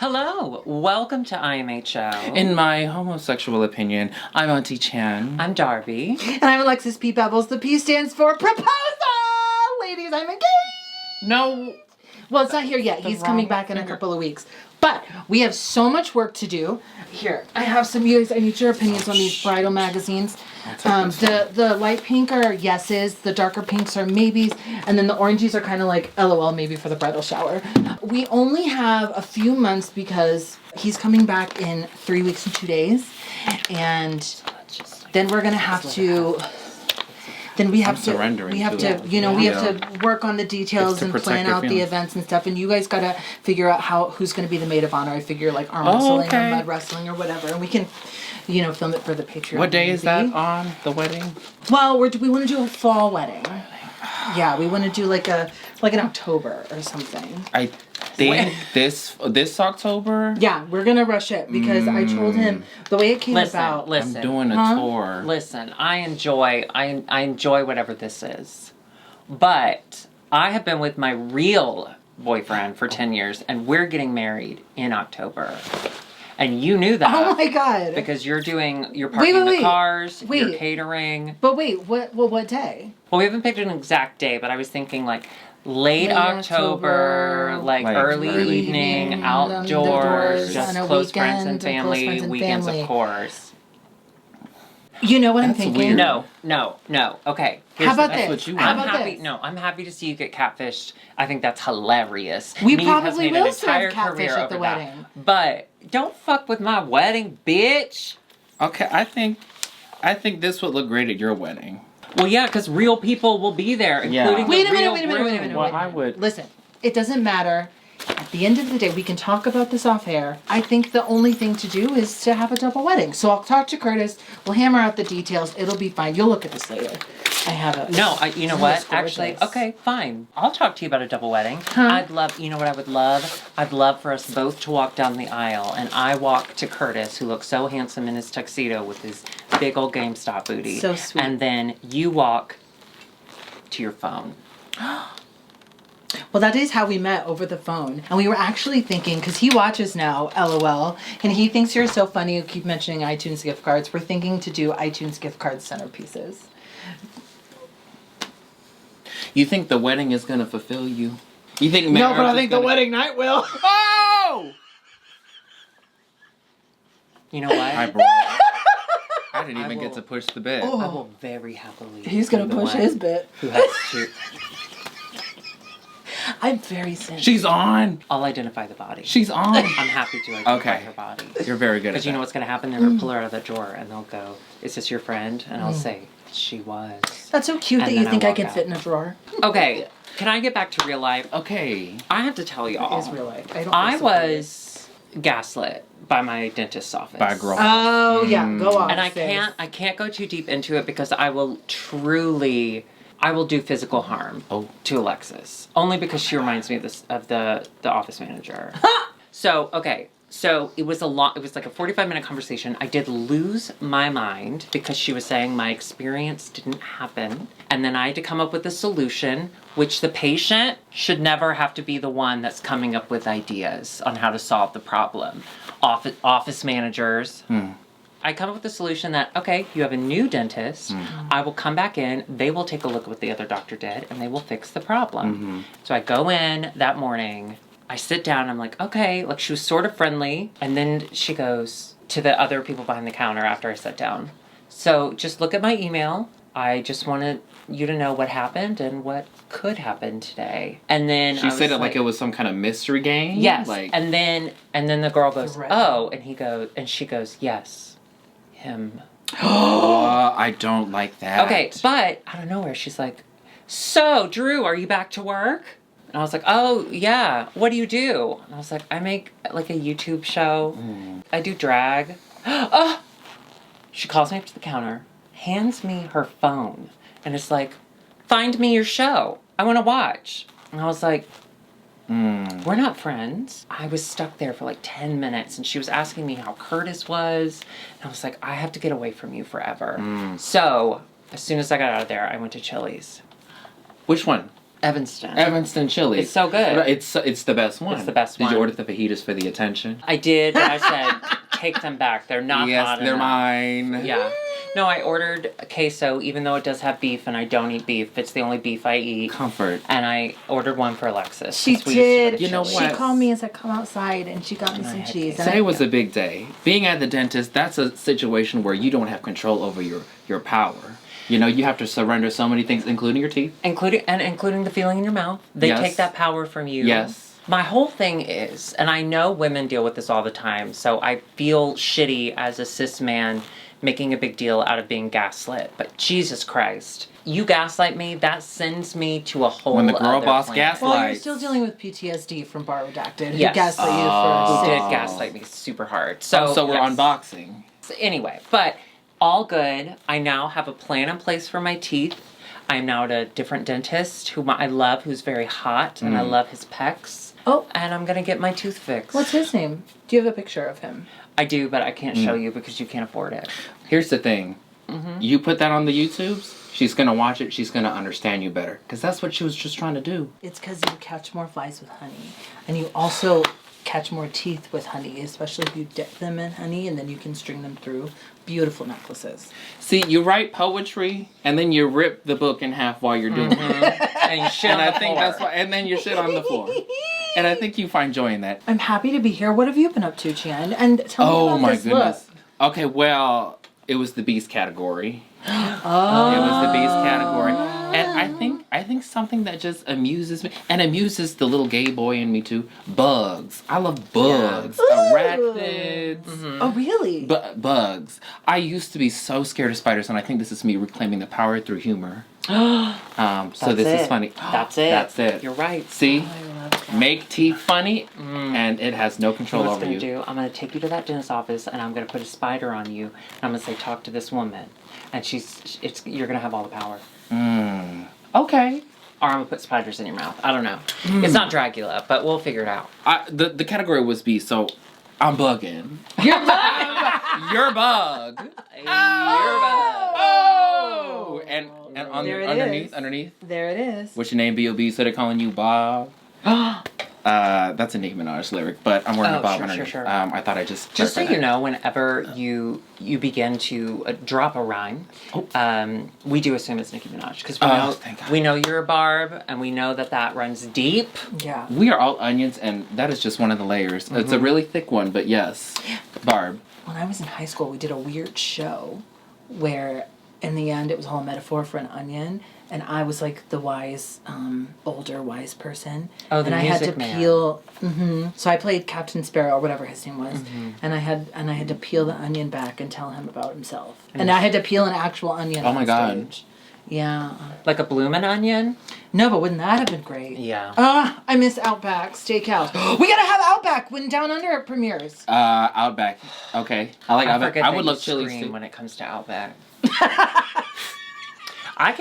Hello, welcome to IMHO. In my homosexual opinion, I'm Auntie Chan. I'm Darby. And I'm Alexis P. Pebbles. The P stands for proposal! Ladies, I'm engaged! No. Well, it's not here yet. He's coming back in a couple of weeks. But we have so much work to do. Here, I have some, you guys, I need your opinions on these bridal magazines. The light pink are yeses, the darker pinks are maybes, and then the oranges are kind of like LOL maybe for the bridal shower. We only have a few months because he's coming back in 3 weeks and 2 days. And then we're going to have to... Then we have to work on the details and plan out the events and stuff. And you guys gotta figure out who's gonna be the maid of honor. I figure like arm wrestling or mud wrestling or whatever, and we can, film it for the Patreon. What day is that on the wedding? Well, we want to do a fall wedding. Yeah, we want to do like in October or something. I think this October. Yeah, we're gonna rush it because I told him the way it came about. Listen, I'm doing a tour. Listen, I enjoy whatever this is, but I have been with my real boyfriend for 10 years, and we're getting married in October. And you knew that. Oh my God. Because you're parking the cars, you're catering. But wait, what day? Well, we haven't picked an exact day, but I was thinking like late October, like early evening, outdoors, just close friends and family, weekends of course. You know what I'm thinking? Weird. No. Okay. How about this? What you How want. about this? No, I'm happy to see you get catfished. I think that's hilarious. We Me probably has made will an entire serve catfish career at the over that. wedding. But don't fuck with my wedding, bitch. Okay, I think this would look great at your wedding. Well, yeah, because real people will be there, including Wait the a real minute. groom. Well, I would. Listen, it doesn't matter. At the end of the day, we can talk about this off air. I think the only thing to do is to have a double wedding. So I'll talk to Curtis. We'll hammer out the details. It'll be fine. You'll look at this later. I have it. No, you know what? Actually, okay, fine. I'll talk to you about a double wedding. I'd love, you know what I would love? I'd love for us both to walk down the aisle, and I walk to Curtis, who looks so handsome in his tuxedo with his big old GameStop booty. So sweet. And then you walk to your phone. Well, that is how we met, over the phone. And we were actually thinking, because he watches now, LOL, and he thinks you're so funny, you keep mentioning iTunes gift cards. We're thinking to do iTunes gift card centerpieces. You think the wedding is gonna fulfill you? You think No, but I think the wedding night will. Oh! You know what? I didn't even get to push the bit. I will very happily. He's going to push his bit. Who has to? I'm very sensitive. She's on. I'll identify the body. She's on. I'm happy to identify her body. You're very good at that. Because you know what's going to happen? They're going to pull her out of the drawer and they'll go, "Is this your friend?" And I'll say, "She was." That's so cute And that then you think I walk can out. fit in a drawer. Okay, can I get back to real life? Okay. I have to tell It y'all. is real life. I was gaslit by my dentist's office. By a girl. Oh, yeah. Go on. And I can't go too deep into it because I will do physical harm to Alexis. Only because she reminds me of the office manager. So it was like a 45-minute conversation. I did lose my mind because she was saying my experience didn't happen. And then I had to come up with a solution, which the patient should never have to be the one that's coming up with ideas on how to solve the problem. Office managers. I come up with a solution that, okay, you have a new dentist. I will come back in. They will take a look at what the other doctor did, and they will fix the problem. So I go in that morning. I sit down. I'm like, okay. Like, she was sort of friendly. And then she goes to the other people behind the counter after I sat down. So just look at my email. I just wanted you to know what happened and what could happen today. And then She said it like it was some kind of mystery game? Yes. Like... And then the girl goes, oh. And she goes, yes. Him. I don't like that. Okay, but out of nowhere, she's like, so, Drew, are you back to work? And I was like, oh, yeah. What do you do? And I was like, I make like a YouTube show. I do drag. Oh! She calls me up to the counter, hands me her phone, and it's like, find me your show. I want to watch. And I was like, we're not friends. I was stuck there for like 10 minutes and she was asking me how Curtis was. And I was like, I have to get away from you forever. So as soon as I got out of there, I went to Chili's. Which one? Evanston chili. It's so good. It's the best one. It's the best Did one. you order the fajitas for the attention? I did, but I said, take them back. They're not hot Yes, they're enough. mine. Yeah. No, I ordered queso, even though it does have beef, and I don't eat beef. It's the only beef I eat. Comfort. And I ordered one for Alexis. She 'cause we used to go did. to You know Chili's. what? She called me and said, come outside, and she got me some cheese. And Today was a big day. Being at the dentist, that's a situation where you don't have control over your power. You know, you have to surrender so many things, including your teeth. Including the feeling in your mouth. They Yes. take that power from you. Yes. My whole thing is, and I know women deal with this all the time, so I feel shitty as a cis man making a big deal out of being gaslit. But Jesus Christ, you gaslight me, that sends me to a whole When the girl other boss planet. gaslights. Well, you're still dealing with PTSD from Bar Redacted. Yes. Who gaslit you Oh. for Who did 6 gaslight me super hard. So, So we're yes. unboxing. So anyway, but all good. I now have a plan in place for my teeth. I'm now at a different dentist who I love, who's very hot, and I love his pecs. Oh. And I'm gonna get my tooth fixed. What's his name? Do you have a picture of him? I do, but I can't show you because you can't afford it. Here's the thing. You put that on the YouTubes, she's going to watch it, she's going to understand you better. Because that's what she was just trying to do. It's because you catch more flies with honey. And you also catch more teeth with honey, especially if you dip them in honey and then you can string them through. Beautiful necklaces. See, you write poetry, and then you rip the book in half while you're doing it. And you shit And on I the think floor. that's why, and then you shit on the floor. And I think you find joy in that. I'm happy to be here. What have you been up to, Chan? And tell me Oh about my this goodness. look. Okay, well, it was the Beast category. Oh. It was the Beast category. And I think something that just amuses me, and amuses the little gay boy in me too, bugs. I love bugs. Yeah. Arachnids. Oh, really? Bugs. I used to be so scared of spiders, and I think this is me reclaiming the power through humor. So That's this it. is funny. That's it. That's it. You're right. See? I love that. Make teeth funny, and it has no You know control what I'm over gonna you. do? I'm gonna take you to that dentist office, and I'm gonna put a spider on you, and I'm gonna say, "Talk to this woman," and you're gonna have all the power. Okay. Or I'm gonna put spiders in your mouth. I don't know. It's not Dracula, but we'll figure it out. The category was B, so I'm bugging. You're bug. You're bug. Oh! And There it is. underneath, There it is. what's your name, B.O.B., so they're calling you Bob? That's a Nicki Minaj lyric, but I'm wearing a Bob sure, underneath. sure. I thought I just Just so clarified you that. know, whenever you begin to drop a rhyme, we do assume it's Nicki Minaj because thank God. we know you're a Barb, and we know that runs deep. Yeah. We are all onions, and that is just one of the layers. It's a really thick one, but yes. Barb. When I was in high school, we did a weird show where, in the end, it was all a metaphor for an onion, and I was like the wise, older wise person. Oh, the and I had to music man. peel. So I played Captain Sparrow, or whatever his name was, and I had to peel the onion back and tell him about himself. And I had to peel an actual onion. Oh my on God. stage. Yeah. Like a bloomin' onion? No, but wouldn't that have been great? Yeah. I miss Outback Steakhouse. We gotta have Outback when Down Under premieres. Outback. Okay. I like Outback. forget I that would you love Chili's scream too. when it comes to Outback. I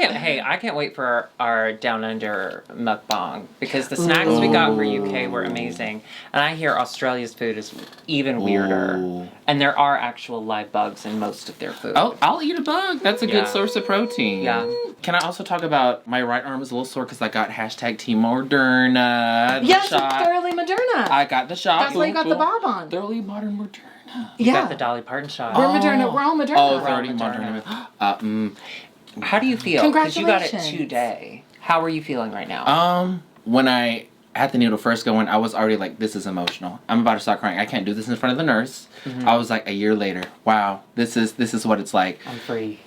can't wait for our Down Under mukbang because the snacks we got for UK were amazing, and I hear Australia's food is even weirder. Ooh. And there are actual live bugs in most of their food. I'll eat a bug. That's a Yeah. good source of protein. Yeah. Can I also talk about my right arm is a little sore because I got hashtag Team Moderna. The Yes, shot. it's thoroughly Moderna. I got the shot. That's why you got the bob on. Thoroughly modern Moderna. You Yeah. got the Dolly Parton shot. We're Moderna. We're all Moderna. Oh, We're all thoroughly Moderna. modern. How do you feel? Because you got it Congratulations. today. How are you feeling right now? When I had the needle first going, I was already like, this is emotional. I'm about to start crying. I can't do this in front of the nurse. I was like, a year later, wow, this is what it's like. I'm free.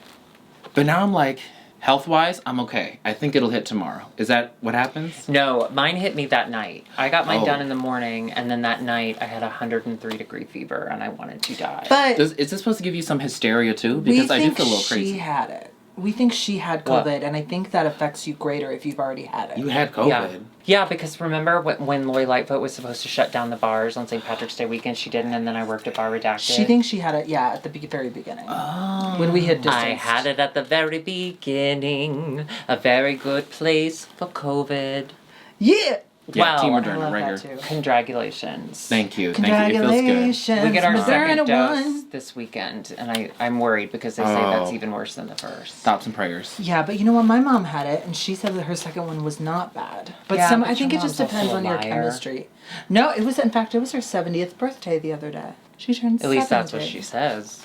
But now I'm like, health-wise, I'm okay. I think it'll hit tomorrow. Is that what happens? No, mine hit me that night. I got mine Oh. done in the morning, and then that night I had a 103-degree fever, and I wanted to die. But Is this supposed to give you some hysteria too? we Because I do think feel a little she crazy. had it. We think she had What? COVID, and I think that affects you greater if you've already had it. You had COVID. Yeah. Yeah, because remember when Lori Lightfoot was supposed to shut down the bars on St. Patrick's Day weekend, she didn't, and then I worked at Bar Redacted. She thinks she had it, yeah, at the very beginning. When we hit distance. I had it at the very beginning, a very good place for COVID. Yeah! Yeah, Team Well, I love Moderna, that right here. too. congratulations. Thank you. Thank you. It feels good. Congratulations. We get our second Moderna dose won. this weekend, and I'm worried because they say that's even worse than the first. Thoughts and prayers. Yeah, but you know what? My mom had it, and she said that her second one was not bad. But Yeah, but I think your it just mom's depends also on a your liar. chemistry. No, it was, in fact, it was her 70th birthday the other day. She turned 70. At least that's what she says.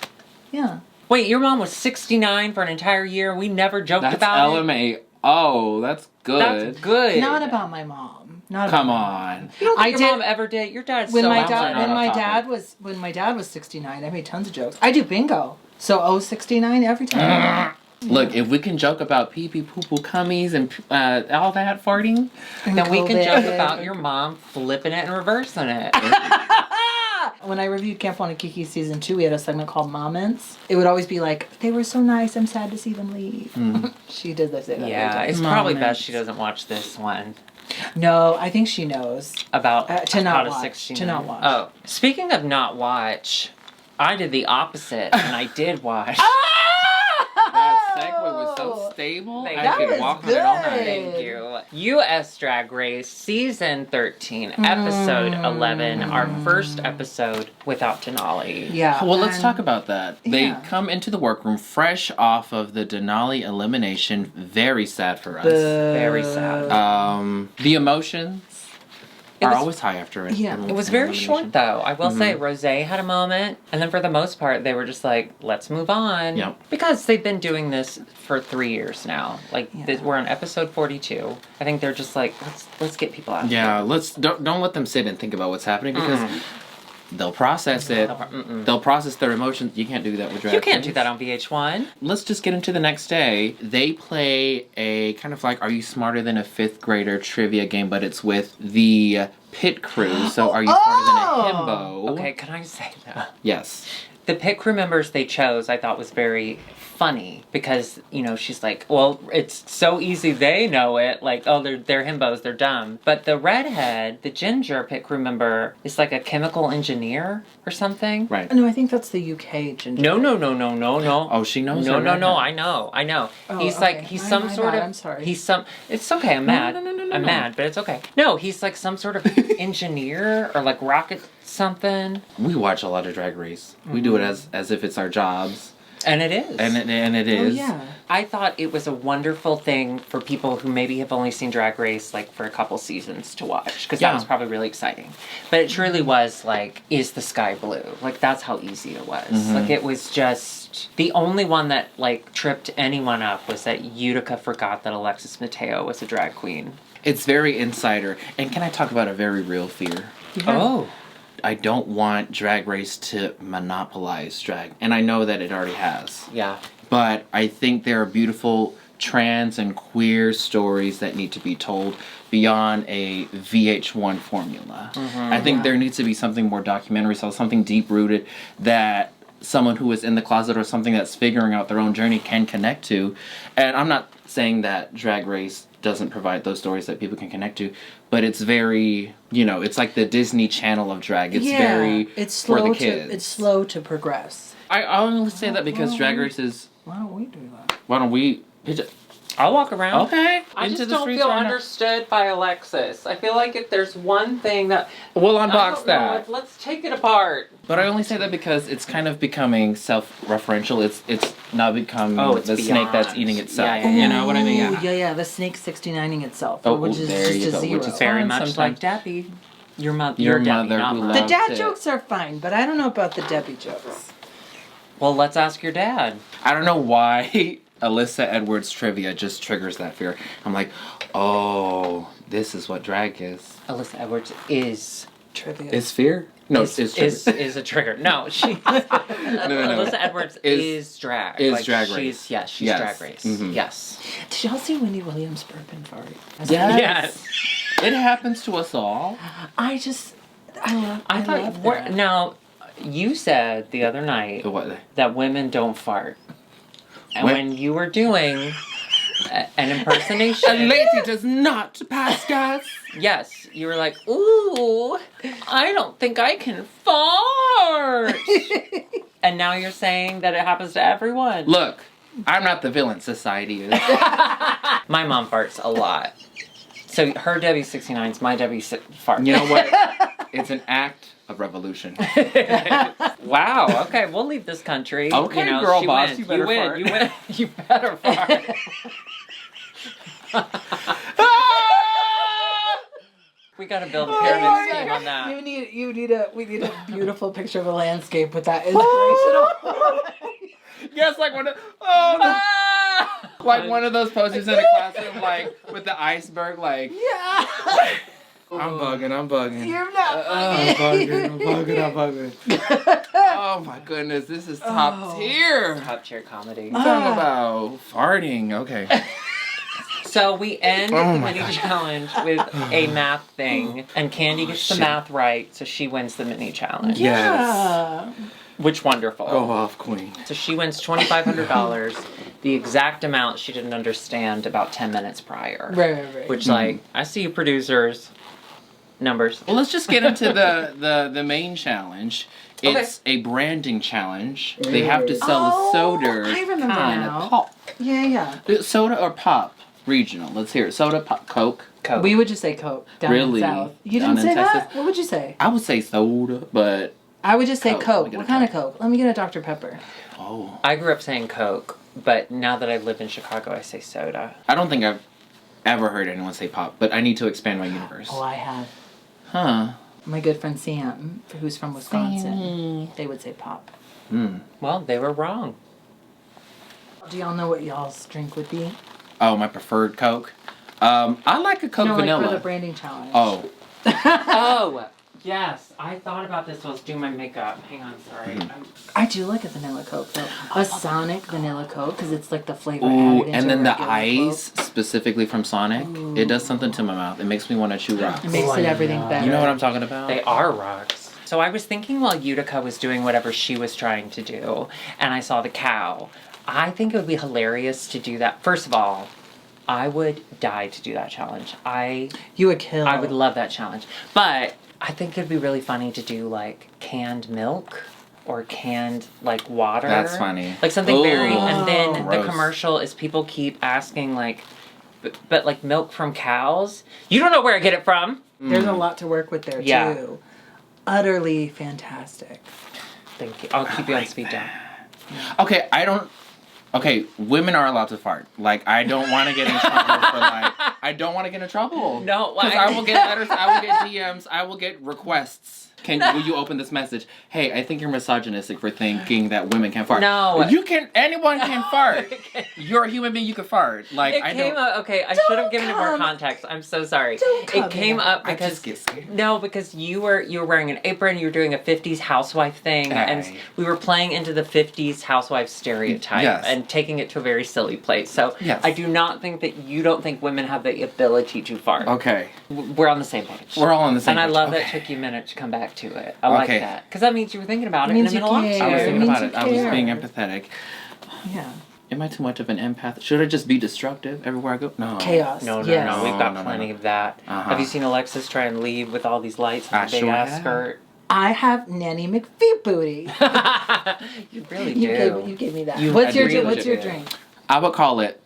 Yeah. Wait, your mom was 69 for an entire year? We never joked That's about it? LMA. Oh, that's good. That's good. Not about my mom. Not Come about my mom. on. You don't think I your did- mom ever did? Your dad's When so my out dad there. not when off my topic. dad was 69, I made tons of jokes. I do bingo. So 69 every time. Look, if we can joke about pee-pee, poo-poo, cummies, and all that farting, Then we can COVID. joke about your mom flipping it and reversing it. When I reviewed Camp Wanakiki season 2, we had a segment called Moments. It would always be like, they were so nice, I'm sad to see them leave. She did say that. Yeah, every it's time. probably Moments. best she doesn't watch this one No, I think she knows. about To not how to watch. 69. To not watch. Oh, speaking of not watch, I did the opposite, and I did watch. that segue was so stable. Thank I you. could That walk was on it all good. night. Thank you. U.S. Drag Race Season 13, Episode 11, our first episode without Denali. Yeah. Well, let's and- talk about that. They Yeah. come into the workroom fresh off of the Denali elimination. Very sad for us. Very sad. The emotions It are was- always high after it. Yeah. It was very short, though. I will say, Rosé had a moment, and then for the most part, they were just like, "Let's move on," Yep. because they've been doing this for 3 years now. Like Yeah. we're on episode 42. I think they're just like, "Let's get people out." Yeah, don't let them sit and think about what's happening because they'll process it. They'll process their emotions. You can't do that with drag You can't do queens. that on VH1. Let's just get into the next day. They play a kind of like Are You Smarter Than a Fifth Grader trivia game, but it's with the pit crew. So Are You Smarter Than a Himbo? Okay, can I say that? Yes. The pit crew members they chose, I thought was very funny because, you know, she's like, well, it's so easy they know it. Like, oh, they're himbos, they're dumb. But the redhead, the ginger pit crew member, is like a chemical engineer or something. Right. No, I think that's the UK ginger. No. Oh, she knows No, her no, no, redhead. I know. Oh, He's like, okay. he's My some bad, sort of, I'm sorry. he's some, it's okay, I'm mad. no. I'm mad, but it's okay. No, he's like some sort of engineer or like rocket something. We watch a lot of Drag Race. We do it as if it's our jobs. And it is. And it Oh, is. yeah. I thought it was a wonderful thing for people who maybe have only seen Drag Race like for a couple seasons to watch because that Yeah. was probably really exciting. But it truly was like, is the sky blue? Like that's how easy it was. Like it was just the only one that like tripped anyone up was that Utica forgot that Alexis Mateo was a drag queen. It's very insider. And can I talk about a very real fear? Oh. I don't want Drag Race to monopolize drag. And I know that it already has. Yeah. But I think there are beautiful trans and queer stories that need to be told beyond a VH1 formula. I think there needs to be something more documentary, so something deep-rooted that someone who is in the closet or something that's figuring out their own journey can connect to. And I'm not saying that Drag Race doesn't provide those stories that people can connect to, but it's very, it's like the Disney Channel of drag. It's very it's for slow the kids. it's slow to progress. I only say that because Drag Race is. Why don't we do that? Why don't we pitch it? I'll walk around. Okay. I into just the don't streets feel right now. understood by Alexis. I feel like if there's one thing that We'll I unbox don't know, that. let's take it apart. But I only say that because it's kind of becoming self-referential. It's now become It's the snake that's beyond. eating itself. Yeah, yeah, You know what I mean? Ooh, yeah, the snake 69ing itself, Oh, which is there just you a go, zero. which is Very fine much sometimes. like Debbie. Your mother. Your Debbie, mother not who mine. The loves dad it. jokes are fine, but I don't know about the Debbie jokes. Well, let's ask your dad. I don't know why Alyssa Edwards trivia just triggers that fear. I'm like, oh, this is what drag is. Alyssa Edwards is Trivia. Is fear? No, is, it's is a trigger. No, she. no. Alyssa Edwards is drag. is Drag she's, Race. Yes, she's Yes. Drag Race. Mhm. Yes. Did y'all see Wendy Williams burp and fart? Yes. It happens to us all. I love I thought love we're- that. now. You said the other night What? that women don't fart, and When- when you were doing an A impersonation, lady does not pass gas. yes, you were like, "Ooh, I don't think I can fart," and now you're saying that it happens to everyone. Look, I'm not the villain. Society is. My mom farts a lot. So her W69's my fart. You know what? It's an act of revolution. Wow. Okay, we'll leave this country. Okay, you know, girl she boss, wins. you better fart. You win. You better fart. We gotta build a pyramid scheme on that. We need a beautiful picture of a landscape with that inspirational. Yes, like one of like one of those posters in a classroom, like with the iceberg, like. Yeah. I'm bugging. You're not I'm bugging. Oh my goodness, this is top tier. Top tier comedy. Talking about farting. Okay. So we end the mini challenge with a math thing, and Candy gets the math right, so she wins the mini challenge. Yeah. Which wonderful. Go off, queen. So she wins $2,500, the exact amount she didn't understand about 10 minutes prior. Right. Which, like, I see you producers. Numbers. Well, let's just get into the main challenge. It's a branding challenge. They have to sell a soda. I remember now. Pop. Yeah. Soda or pop? Regional. Let's hear it. Soda, pop, Coke. We would just say Coke down Really? in the South. You Down didn't in say Texas? that? What would you say? I would say soda, but I would just say Coke. Coke. Let me get What a kind of Coke? Let me get a Dr. Pepper. I grew up saying Coke, but now that I live in Chicago, I say soda. I don't think I've ever heard anyone say pop, but I need to expand my universe. Oh, I have. Huh. My good friend Sam, who's from Wisconsin, they would say pop. Well, they were wrong. Do y'all know what y'all's drink would be? Oh, my preferred Coke. I like a Coke vanilla. Like for the branding challenge. Oh. Oh, yes. I thought about this while I was doing my makeup. Hang on, sorry. I do like a vanilla Coke though. A Sonic vanilla Coke because it's like the flavor Ooh, added into and then the regular ice, Coke. specifically from Sonic, it does something to my mouth. It makes me want to chew rocks. It makes it everything better. You know what I'm talking about? They are rocks. So I was thinking while Utica was doing whatever she was trying to do, and I saw the cow, I think it would be hilarious to do that. First of all, I would die to do that challenge. You would kill. I would love that challenge. But I think it'd be really funny to do like canned milk or canned like water. That's funny. Like something very, and then the Gross. commercial is people keep asking like, but like milk from cows? You don't know where I get it from. There's a lot to work with there too. Utterly fantastic. Thank you. I'll keep you on speed dial. Okay, women are allowed to fart. Like, I don't want to get in trouble for, like, I don't want to get in trouble. No, because I will get letters, I will get DMs, I will get requests. Will you open this message? Hey, I think you're misogynistic for thinking that women can fart. No. Anyone can fart. You're a human being, you can fart. Like, It came up, okay, I should have given it more context. I'm so sorry. It came up I because just get scared. no, because you were wearing an apron, you were doing a 50s housewife thing, and Hey. we were playing into the 50s housewife stereotype Yes. and taking it to a very silly place. So Yes. I do not think that you don't think women have the ability to fart. Okay. We're on the same page. We're all on the same And I page. love Okay. that it took you a minute to come back to it. I like Okay. that. Because that means you were thinking about it Means in the you middle of care. I was It thinking means about you it. I was care. being empathetic. Yeah. Am I too much of an empath? Should I just be destructive everywhere I go? No. Chaos. No, Yes. no, we've got No. plenty of that. Uh-huh. Have you seen Alexis try and leave with all these lights and I a big sure ass have. skirt? I have Nanny McFeet booty. You really do. You gave me that. You What's your really What's your do. drink? I would call it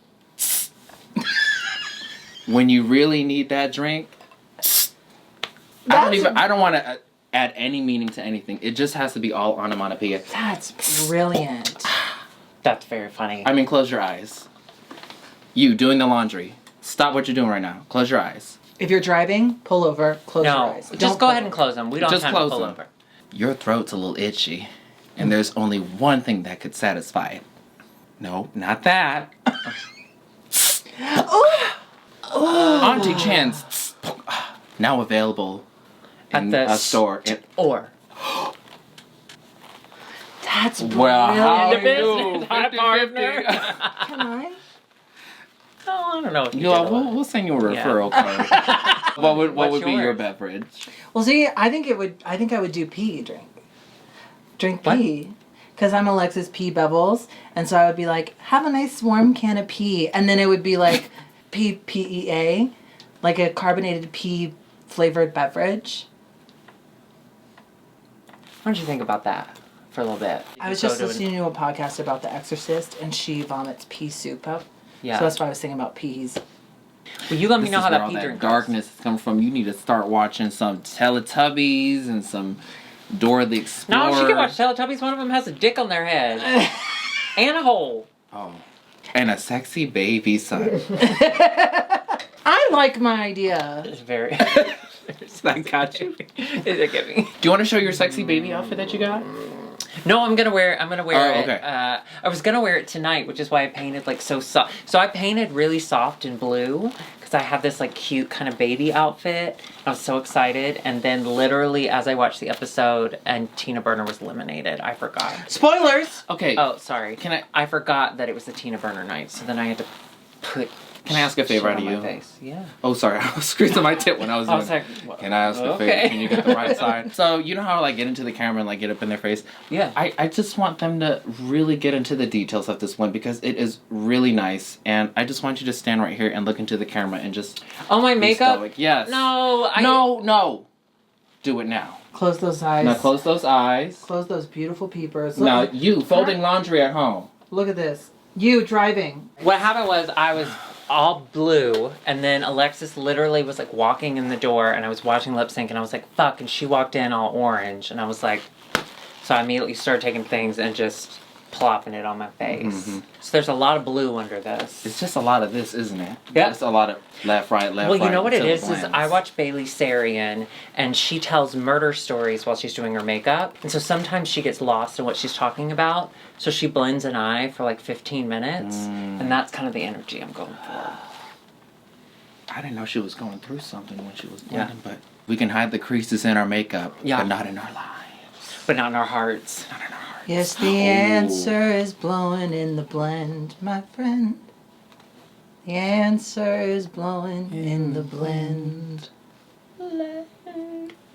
when you really need that drink. I don't want to add any meaning to anything. It just has to be all onomatopoeia. That's brilliant. That's very funny. I mean, close your eyes. You doing the laundry. Stop what you're doing right now. Close your eyes. If you're driving, pull over, close your no, eyes. just Don't go pull ahead and over. close them. We don't Just have time to close pull them. over. Your throat's a little itchy, and there's only one thing that could satisfy it. No, not that. Auntie Chan's. Now available in At the a store. Or. That's brilliant. Well, how The you business, do? hi, 50-50. partner. Can I? Oh, I don't know. If you Yeah, did we'll send you a Yeah. referral code. What would What's be your yours? beverage? Well, see, I think I would do pee drink. Drink What? pee. Because I'm Alexis P. Bevels. And so I would be like, have a nice warm can of pee. And then it would be like PEA, like a carbonated pea flavored beverage. What did you think about that for a little bit? I was just listening to a podcast about The Exorcist, and she vomits pea soup up. Yeah. So that's why I was thinking about peas. Well, you let me This know is how where that all pee drink darkness is coming from. You need to start watching some Teletubbies and some Dora the Explorer. No, she can watch Teletubbies. One of them has a dick on their head. And a hole. Oh. And a sexy baby son. I like my idea. It's very... I got you. Is it giving? Do you want to show your sexy baby outfit that you got? No, I'm gonna wear it. Oh, Okay. okay. I was gonna wear it tonight, which is why I painted like so soft. So I painted really soft and blue because I have this like cute kind of baby outfit. I was so excited, and then literally as I watched the episode and Tina Burner was eliminated, I forgot. Spoilers. Okay. Oh, sorry. Can I- I forgot that it was the Tina Burner night, so then I had to put. Can I ask a favor out of shit on you? my face. Yeah. Oh, sorry. I was screwing my tip when I was I was doing like, what? Can I ask a favor? Okay. Can you get the right side? So, you know how I like get into the camera and like get up in their face? Yeah. I just want them to really get into the details of this one because it is really nice. And I just want you to stand right here and look into the camera and just Oh, my be makeup. stoic. Yes. No. No. Do it now. Close those eyes. Now close those eyes. Close those beautiful peepers. Now, Look, you folding laundry at home. look at this. You driving. What happened was I was all blue, and then Alexis literally was like walking in the door, and I was watching lip sync, and I was like, fuck, and she walked in all orange, and I was like, so I immediately started taking things and just plopping it on my face. Mhm. So there's a lot of blue under this. It's just a lot of this, isn't it? Yeah. It's a lot of left, right, left, Well, right. you know what it until is blends. I watch Bailey Sarian, and she tells murder stories while she's doing her makeup. And so sometimes she gets lost in what she's talking about. So she blends an eye for like 15 minutes. And that's kind of the energy I'm going for. I didn't know she was going through something when she was blending, but we can hide the creases in our makeup, Yeah. but not in our lives. But not in our hearts. Not in our hearts. Yes, the answer is blowing in the blend, my friend. The answer is blowing in the blend.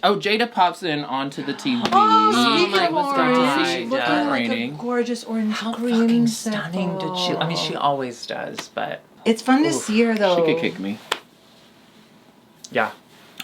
Oh, Jada pops in onto the TV. Oh, speaking my of God. orange, she's She's looking like a raining. gorgeous orange How cream fucking stunning did she... I mean, she sickle. always does, but... It's fun to Oof. see her though. She could kick me. Yeah.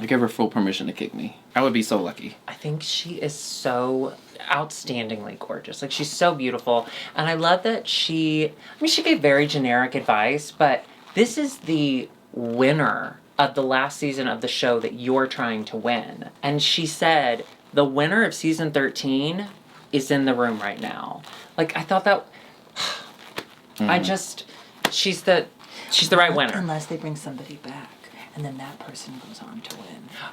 I give her full permission to kick me. I would be so lucky. I think she is so outstandingly gorgeous. Like, she's so beautiful. And I love that she gave very generic advice, but this is the winner of the last season of the show that you're trying to win. And she said, the winner of season 13 is in the room right now. Like, I thought that... I just... She's the right winner. Unless they bring somebody back, and then that person goes on to win.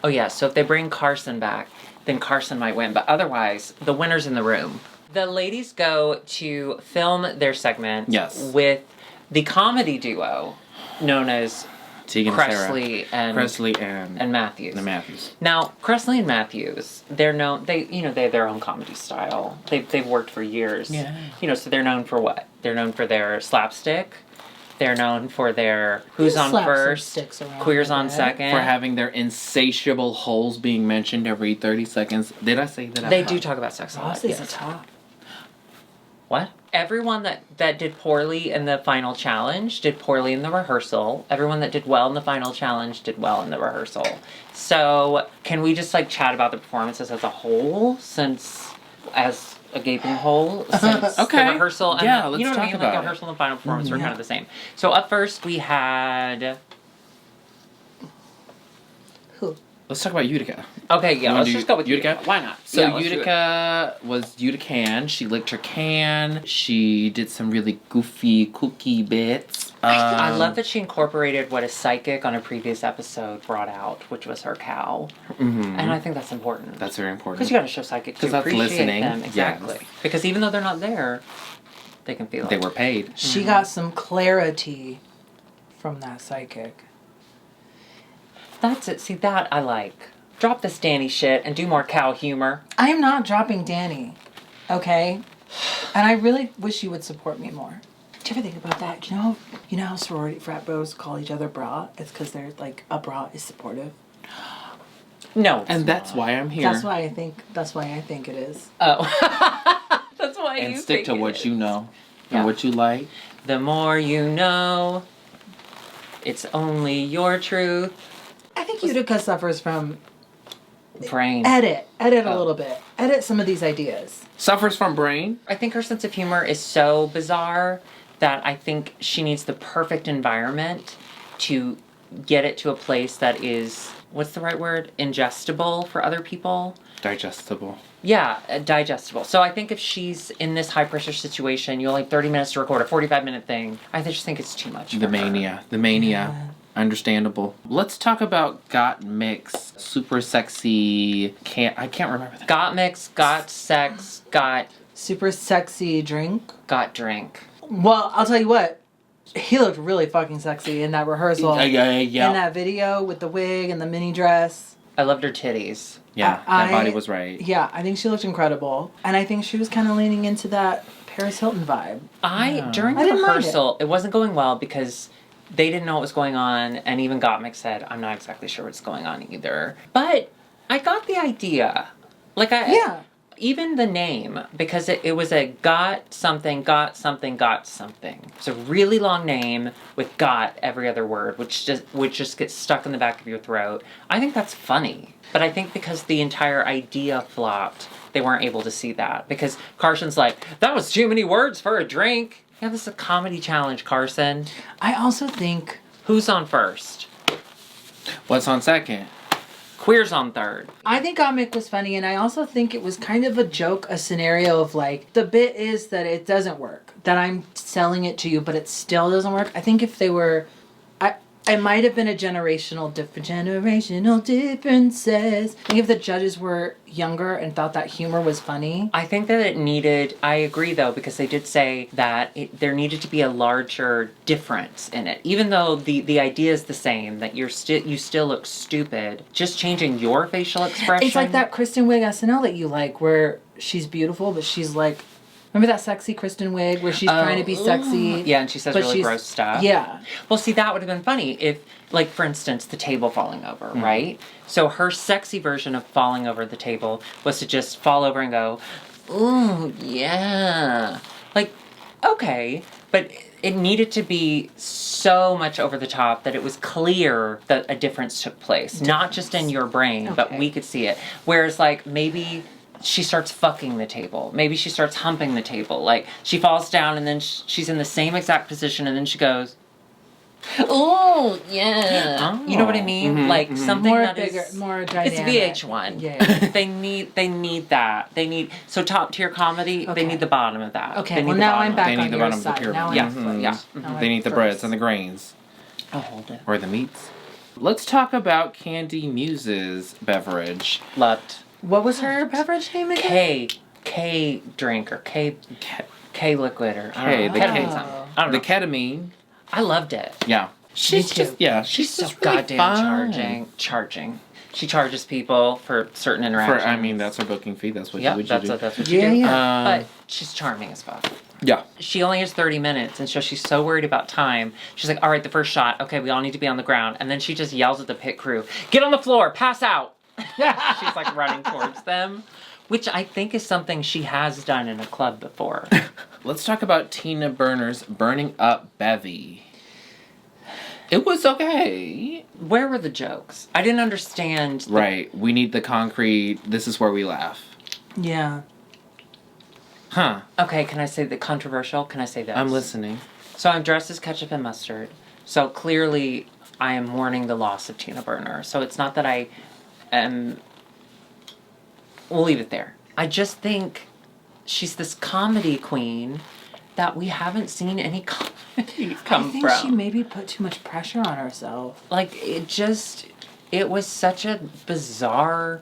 Oh yeah, so if they bring Carson back, then Carson might win. But otherwise, the winner's in the room. The ladies go to film their segment with the comedy duo known as Tegan Cressley and Matthews. And Matthews. Now, Cressley and Matthews, they're known. They have their own comedy style. They've worked for years. Yeah. So they're known for what? They're known for their slapstick. They're known for their Who's on Slap some First, sticks around Queers like on that. Second. For having their insatiable holes being mentioned every 30 seconds. Did I say that? They do talk about sex a lot. Ross is a Yes. top. What? Everyone that did poorly in the final challenge did poorly in the rehearsal. Everyone that did well in the final challenge did well in the rehearsal. So can we just like chat about the performances as a whole, since as a gaping hole, since Okay. the rehearsal and Yeah, the, let's you know what I talk mean? Like about the it. rehearsal and the final performance were Yeah. kind of the same. So up first we had Who? Let's talk about Utica. okay, yeah, wanna let's do just go with Utica? Utica. Why not? So Yeah, let's do it. Utica was Utican. She licked her can. She did some really goofy cookie bits. I love that she incorporated what a psychic on a previous episode brought out, which was her cow. Mm-hmm. And I think that's important. That's very important. Because you got to show psychics to 'Cause that's appreciate listening, them. Exactly. yes. Because even though they're not there, they can feel They it. were paid. She got some clarity from that psychic. That's it. See, that I like. Drop this Danny shit and do more cow humor. I am not dropping Danny, okay? And I really wish you would support me more. Do you ever think about that? You know how sorority frat bros call each other bra? It's because they're like, a bra is supportive. No. And that's why I'm here. That's why I think it is. Oh. That's why and you stick think to it what is. you know Yeah. and what you like. The more you know, it's only your truth. I think Utica suffers from Brain. edit a Oh. little bit. Edit some of these ideas. Suffers from brain. I think her sense of humor is so bizarre that I think she needs the perfect environment to get it to a place that is, what's the right word? Ingestible for other people? Digestible. Yeah, digestible. So I think if she's in this high pressure situation, you only have 30 minutes to record a 45-minute thing. I just think it's too much. The mania. Yeah. Understandable. Let's talk about Got Mix. Super sexy. I can't remember that. Got Mix, got sex, got Super sexy drink. got drink. Well, I'll tell you what. He looked really fucking sexy in that rehearsal. Yeah. In that video with the wig and the mini dress. I loved her titties. Yeah, that body was right. Yeah, I think she looked incredible. And I think she was kind of leaning into that Paris Hilton vibe. During the rehearsal, it wasn't going well because they didn't know what was going on, and even Gottmik said, I'm not exactly sure what's going on either. But I got the idea. Even the name, because it was a got something. It's a really long name with got every other word, which just gets stuck in the back of your throat. I think that's funny. But I think because the entire idea flopped, they weren't able to see that. Because Carson's like, that was too many words for a drink. Yeah, this is a comedy challenge, Carson. I also think... Who's on first? What's on second? Queer's on third. I think Gottmik was funny, and I also think it was kind of a joke, a scenario of like, the bit is that it doesn't work. That I'm selling it to you, but it still doesn't work. I think if they were... It might have been a generational differences. I think if the judges were younger and thought that humor was funny. I think that it needed... I agree, though, because they did say that there needed to be a larger difference in it. Even though the idea is the same, that you still look stupid, just changing your facial expression... It's like that Kristen Wiig SNL that you like, where she's beautiful, but she's like... Remember that sexy Kristen Wiig where she's trying to be sexy? Yeah, and she says really gross stuff. Yeah. Well, see, that would have been funny if, like, for instance, the table falling over, right? So her sexy version of falling over the table was to just fall over and go, ooh, yeah. Like, okay, but it needed to be so much over the top that it was clear that a difference took place. Not just in your brain, but we could see it. Whereas, like, maybe... she starts fucking the table. Maybe she starts humping the table. Like, she falls down and then she's in the same exact position and then she goes, oh, yeah. Oh. You know what I mean? Mm-hmm, like, something more that bigger, is... more dynamic. It's VH1. Yeah. They need that. So top tier comedy, they need the bottom of that. Okay, well now I'm back they on need the your bottom side. of the Now pyramid. I'm They need the breads and the grains. I'll hold it. Or the meats. Let's talk about Candy Muse's beverage. Loved. What was her beverage name again? K drink or K liquid or K, the ketamine K. something. I don't know. The ketamine. I loved it. Yeah. She's so really goddamn charging. She charges people for certain interactions. That's her booking fee. That's what yeah, you do. that's what you do. Yeah. But she's charming as fuck. Yeah. She only has 30 minutes, and so she's so worried about time. She's like, all right, the first shot. Okay, we all need to be on the ground. And then she just yells at the pit crew, get on the floor, pass out. She's like running towards them, which I think is something she has done in a club before. Let's talk about Tina Burner's Burning Up Bevy. It was okay. Where were the jokes? I didn't understand. Right. We need the concrete. This is where we laugh. Yeah. Huh. Okay, can I say the controversial? Can I say this? I'm listening. So I'm dressed as Ketchup and Mustard. So clearly I am mourning the loss of Tina Burner. So it's not that I am... We'll leave it there. I just think she's this comedy queen that we haven't seen any comedy come from. I think she maybe put too much pressure on herself. Like, it was such a bizarre...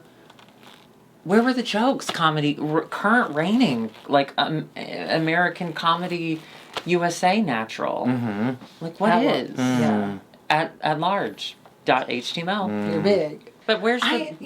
Where were the jokes? Comedy, current reigning, like, American comedy USA natural. Mm-hmm. Like, what is? Yeah. At large. .html. You're big. But where's the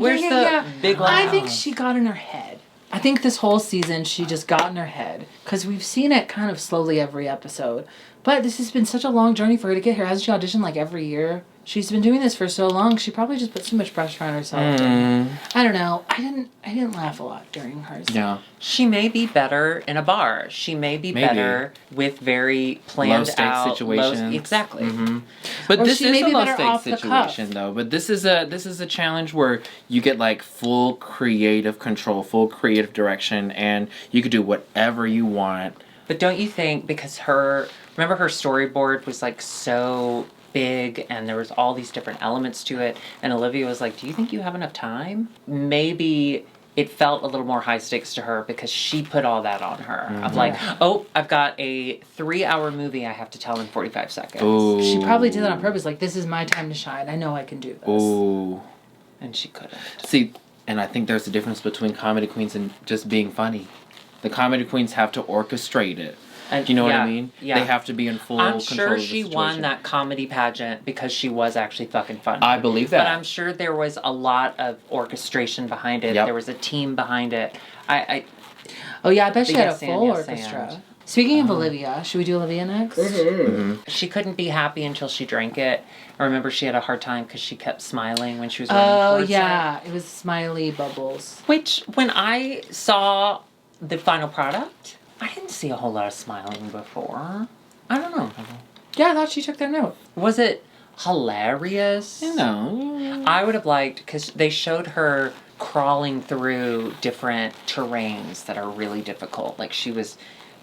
big laugh? I think she got in her head. I think this whole season she just got in her head. Because we've seen it kind of slowly every episode. But this has been such a long journey for her to get here. Hasn't she auditioned like every year? She's been doing this for so long. She probably just put too much pressure on herself. I don't know. I didn't laugh a lot during hers. Yeah. She may be better in a bar. She may be better with very planned out situations. Exactly. Mm-hmm. But Or this she is may a be low better stakes off the cuff. situation though. But this is a challenge where you get like full creative control, full creative direction, and you could do whatever you want. But don't you think, because remember her storyboard was like so big and there was all these different elements to it. And Olivia was like, do you think you have enough time? Maybe it felt a little more high stakes to her because she put all that on her. Of like, oh, I've got a 3-hour movie I have to tell in 45 seconds. Ooh. She probably did that on purpose. Like, this is my time to shine. I know I can do this. Ooh. And she couldn't. See, and I think there's a difference between comedy queens and just being funny. The comedy queens have to orchestrate it. And Do you know what I mean? Yeah. They have to be in full I'm control sure of the she situation. won that comedy pageant because she was actually fucking funny. I believe that. But I'm sure there was a lot of orchestration behind it. Yep. There was a team behind it. Oh, yeah, I bet she had a yes and full yes orchestra. and. Speaking of Olivia, should we do Olivia next? She couldn't be happy until she drank it. I remember she had a hard time because she kept smiling when she was running Oh, towards yeah. It was smiley bubbles. Which, when I saw the final product, I didn't see a whole lot of smiling before. I don't know. Yeah, I thought she took their note. Was it hilarious? No. I would have liked, because they showed her crawling through different terrains that are really difficult. Like she was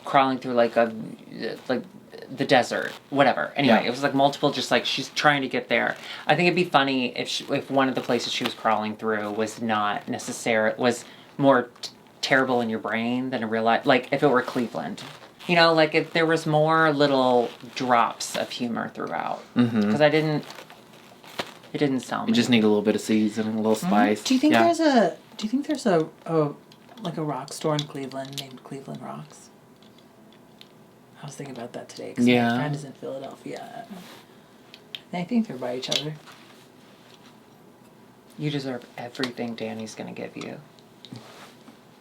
crawling through like the desert, whatever. Anyway, Yeah. it was like multiple, just like she's trying to get there. I think it'd be funny if one of the places she was crawling through was not necessarily, was more terrible in your brain than in real life. Like if it were Cleveland. You know, like if there was more little drops of humor throughout. Because it didn't sell me. You just need a little bit of seasoning, a little spice. Do you think there's a like a rock store in Cleveland named Cleveland Rocks? I was thinking about that today because Yeah. my friend is in Philadelphia. And I think they're by each other. You deserve everything Danny's gonna give you.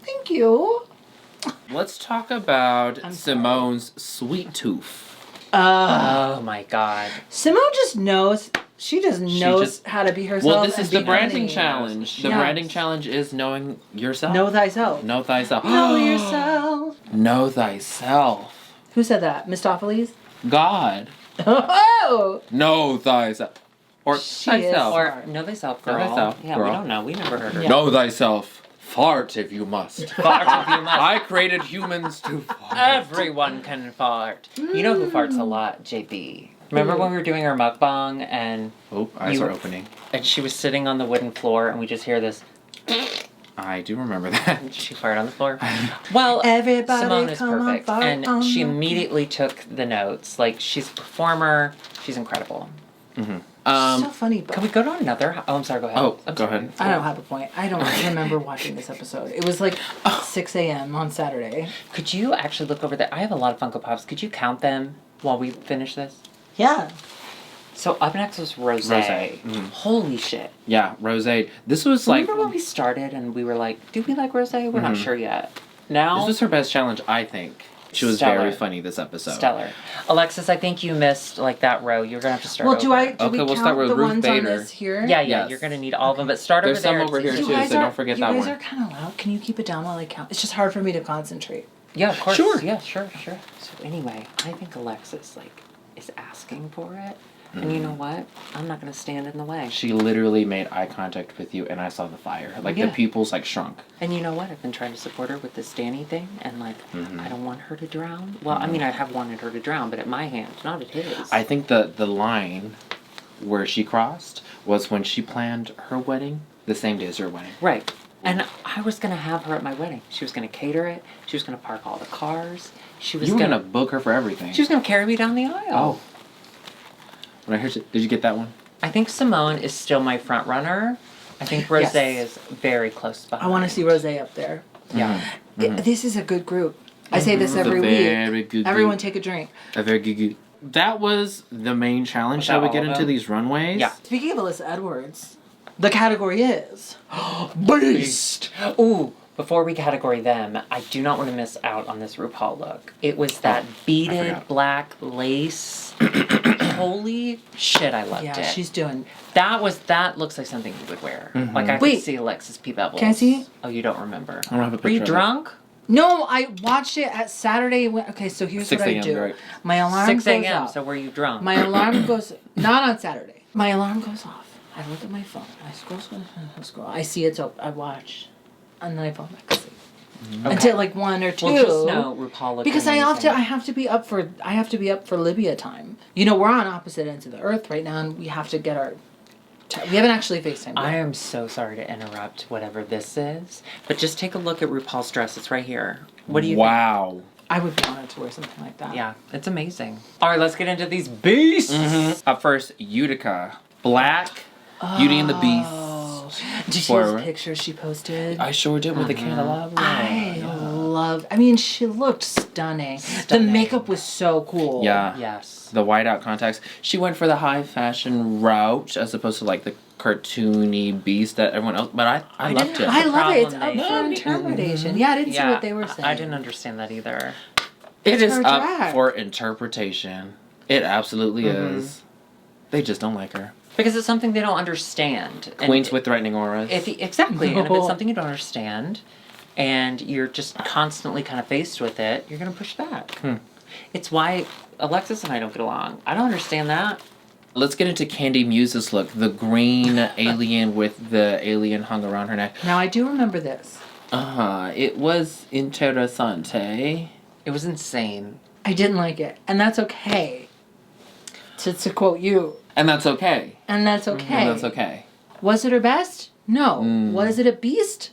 Thank you. Let's talk about I'm Simone's sweet tooth. Oh my god. Simone just knows. She just knows how to be herself. Well, this and is the be branding funny. challenge. The Yes. branding challenge is knowing yourself. Know thyself. Know thyself. Know yourself. Know thyself. Who said that? Mistopheles? God. Oh! Know thyself. Or She thyself. is. Or know thyself, girl. Know thyself, Yeah, girl. we don't know. We never heard her. Yeah. Know thyself. Fart if you must. Fart if you must. I created humans to fart. Everyone can fart. You know who farts a lot? JB. Remember when we were doing our mukbang and Oh, eyes You- are opening. she was sitting on the wooden floor and we just hear this, I do remember that. she farted on the floor? Well, Everybody Simone is come on, perfect. fart And on she the- immediately took the notes. Like, she's a performer. She's incredible. so funny, but Can we go to another? Oh, I'm sorry. Go ahead. Oh, I'm go sorry. ahead. I don't have a point. I don't remember watching this episode. It was like 6 a.m. on Saturday. Could you actually look over there? I have a lot of Funko Pops. Could you count them while we finish this? Yeah. So up next was Rosé. Rosé. Mhm. Holy shit. Yeah, Rosé. This was like Remember when we started and we were like, do we like Rosé? We're not sure yet. Now, this was her best challenge, I think. She was Stellar. very funny this episode. stellar. Alexis, I think you missed like that row. You're gonna have to start Well, over. do we Okay, we'll count start with the Ruth ones Bader. on this here? Yeah, Yes. you're gonna need all of them, but start There's over there. some over here, You too, guys so are, don't forget you that guys one. are kind of loud. Can you keep it down while I count? It's just hard for me to concentrate. Yeah, of course. Sure. Yeah, sure. So anyway, I think Alexis is asking for it, and you know what? I'm not gonna stand in the way. She literally made eye contact with you, and I saw the fire. Like, Yeah. the pupils, like, shrunk. And you know what? I've been trying to support her with this Danny thing, and I don't want her to drown. Well, I mean, I have wanted her to drown, but at my hands, not at his. I think the line where she crossed was when she planned her wedding the same day as her wedding. Right. And I was gonna have her at my wedding. She was gonna cater it. She was gonna park all the cars. She was You were gonna book her for everything. She was gonna carry me down the aisle. Oh. When I heard did you get that one? I think Simone is still my front runner. I think Rosé Yes. is very close behind. I want to see Rosé up there. Yeah. This is a good group. I say this It's a every very week. good Everyone group. take a drink. A very good. That was the main challenge. Was Shall that we get all of into them? these runways? Yeah. Speaking of Alyssa Edwards, the category is Beast. Ooh, before we category them, I do not want to miss out on this RuPaul look. It was that beaded forgot. black lace. Holy shit, I loved Yeah, it. she's doing. That looks like something you would wear. Like I Wait. could see Alexis P. Bevels. Can I see? Oh, you don't remember. I don't have a Were you picture of it. drunk? No, I watched it at Saturday. Okay, so here's 6 what I a.m., do. right. My alarm 6 goes a.m. off. So were you drunk? My alarm goes not on Saturday. My alarm goes off. I look at my phone. I scroll. I see it's up. I watch, and then I fall back asleep. until like 1 or 2. Well, just know RuPaul looked Because amazing. I have to be up for Libya time. You know, we're on opposite ends of the earth right now, and we have to get our. We haven't actually FaceTimed yet. I am so sorry to interrupt whatever this is, but just take a look at RuPaul's dress. It's right here. What do you think? Wow. I would be honored to wear something like that. Yeah, it's amazing. All right, let's get into these beasts. Up first, Utica. Black, Beauty and the Beast. Did you see Forward. those pictures she posted? I sure did with the candelabra. I mean, she looked stunning. The makeup was so cool. Yeah. Yes. The whiteout contacts. She went for the high fashion route as opposed to like the cartoony beast that everyone else. But I loved it. I love it. It's Problem up for they- interpretation. Yeah, I didn't see what they were saying. I didn't understand that either. It is her up drag. for interpretation. It absolutely is. They just don't like her. Because it's something they don't understand. And Queens with threatening auras. Exactly. And if it's something you don't understand and you're just constantly kind of faced with it, you're going to push back. It's why Alexis and I don't get along. I don't understand that. Let's get into Candy Muse's look. The green alien with the alien hung around her neck. Now, I do remember this. It was interessante. It was insane. I didn't like it. And that's okay. To quote you. And that's okay. And that's okay. And that's okay. Was it her best? No. Was it a beast?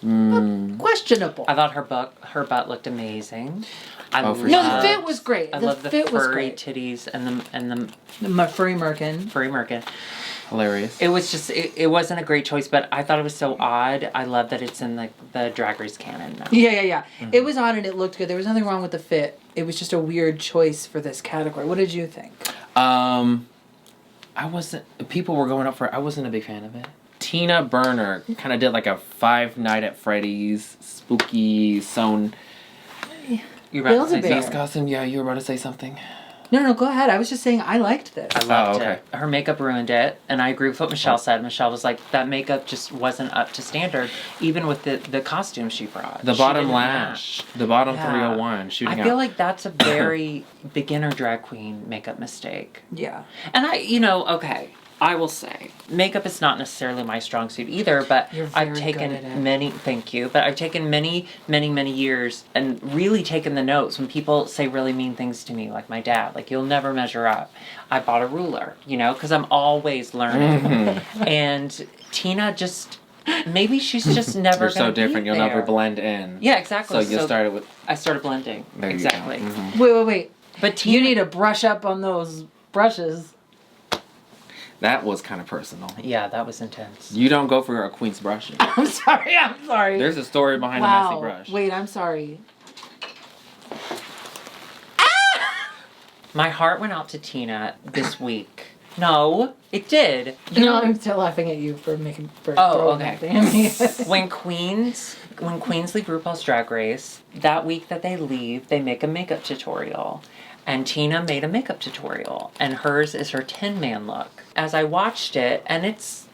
Questionable. I thought her butt looked amazing. For sure. No, the fit was great. I The love the fit was furry great. titties and the My furry merkin. furry merkin. Hilarious. It was just it wasn't a great choice, but I thought it was so odd. I love that it's in the Drag Race canon now. Yeah. It was on and it looked good. There was nothing wrong with the fit. It was just a weird choice for this category. What did you think? I wasn't. People were going up for it. I wasn't a big fan of it. Tina Burner kind of did like a Five Night at Freddy's spooky sewn You were about to say Build-A-Bear. beast costume. Yeah, you were about to say something. No, go ahead. I was just saying I liked this. I loved okay. it. Her makeup ruined it, and I agree with what Michelle said. Michelle was like, that makeup just wasn't up to standard, even with the costume she brought. The She bottom didn't lash, match. the bottom Yeah. 301 shooting I out. feel like that's a very beginner drag queen makeup mistake. Yeah. And okay, I will say, makeup is not necessarily my strong suit either, but You're I've very taken good at it. many, thank you, but I've taken many, many, many years and really taken the notes when people say really mean things to me, like my dad, like, you'll never measure up. I bought a ruler, because I'm always learning. And Tina maybe she's just never You're so gonna be different. You'll never there. blend in. Yeah, exactly. So you started with. I started blending. There you go. Exactly. Mhm. Wait. But Tina, You need to brush up on those brushes. That was kind of personal. yeah, that was intense. You don't go for a queen's brush. I'm sorry. There's a story behind a wow. messy brush. Wait, I'm sorry. My heart went out to Tina this week. No, it did. No, I'm still laughing at you for Oh, throwing okay. that thing at me. when queens leave RuPaul's Drag Race, that week that they leave, they make a makeup tutorial. And Tina made a makeup tutorial, and hers is her Tin Man look. As I watched it, and it's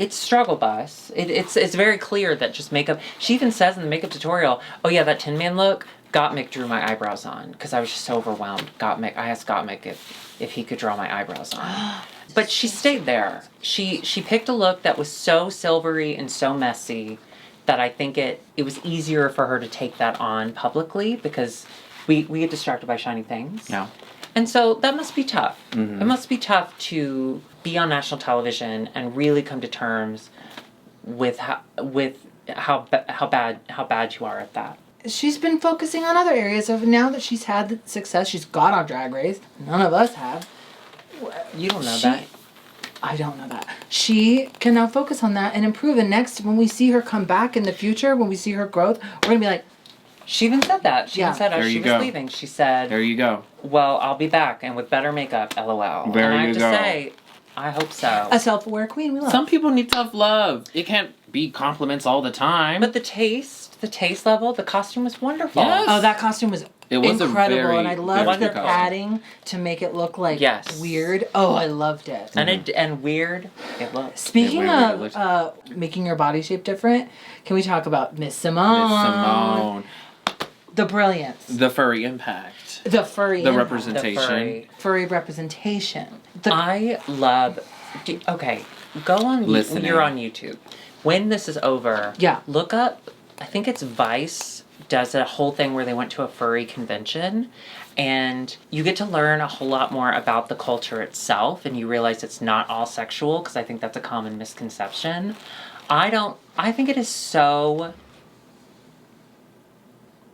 struggle bus. It's very clear that just makeup. She even says in the makeup tutorial, "Oh yeah, that Tin Man look." Gottmik drew my eyebrows on because I was just so overwhelmed. I asked Gottmik if he could draw my eyebrows on. But she stayed there. She picked a look that was so silvery and so messy that I think it was easier for her to take that on publicly because we get distracted by shiny things. Yeah. And so that must be tough. Mhm. It must be tough to be on national television and really come to terms with how bad you are at that. She's been focusing on other areas of now that she's had the success she's got on Drag Race. None of us have. You don't know She- that. I don't know that. She can now focus on that and improve. And next, when we see her come back in the future, when we see her growth, we're going to be like, She even said that. She Yeah. even said as There she you was go. leaving, she said, There you go. "Well, I'll be back and with better makeup, LOL." There and I you have to go. say, I hope so. a self-aware queen we love. Some people need tough love. It can't be compliments all the time. But the taste level, the costume was wonderful. Yes. Oh, that costume was It was incredible. a very, And I loved very the good costume. padding to make it look like Yes. weird. Oh, I loved it. And weird it looks. Speaking It really of making your body shape different, can we talk about Miss Simone? Miss Simone. The brilliance. The furry impact. The furry. The impact. representation. Furry representation. I love. Okay, go on. Listening. You're on YouTube. When this is over, Yeah. look up I think it's Vice does a whole thing where they went to a furry convention, and you get to learn a whole lot more about the culture itself, and you realize it's not all sexual, because I think that's a common misconception. I think it is so...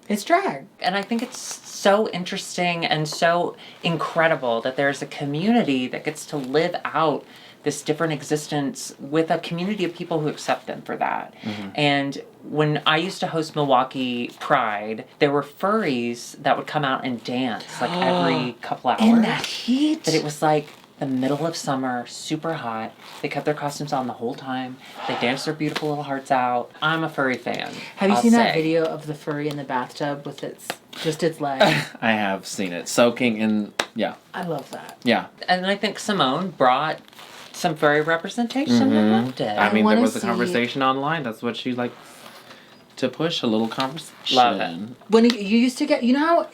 It's drag. And I think it's so interesting and so incredible that there's a community that gets to live out this different existence with a community of people who accept them for that. Mm-hmm. And when I used to host Milwaukee Pride, there were furries that would come out and dance like every couple hours. In that heat. But it was like the middle of summer, super hot. They kept their costumes on the whole time. They danced their beautiful little hearts out. I'm a furry fan. Have you seen that video of the furry in the bathtub with its leg? I have seen it. Soaking in, yeah. I love that. Yeah. And I think Simone brought some furry representation. I loved it. I mean, there was a conversation online. That's what she liked to push, a little conversation. Love it. When you used to get, you know how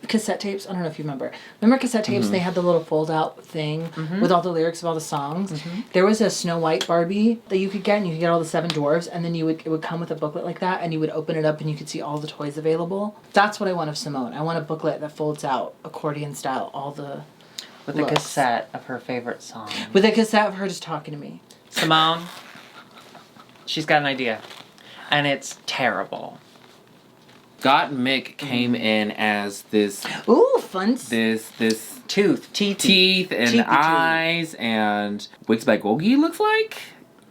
cassette tapes, I don't know if you remember cassette tapes, they had the little fold out thing with all the lyrics of all the songs. There was a Snow White Barbie that you could get, and you could get all the 7 dwarves, and then it would come with a booklet like that, and you would open it up and you could see all the toys available. That's what I want of Simone. I want a booklet that folds out accordion style, all the with a cassette of her favorite song. With a cassette of her just talking to me. Simone, she's got an idea, and it's terrible. Got Mick came in as this... Ooh, fun. This teeth and eyes and wigs by Gogi looks like.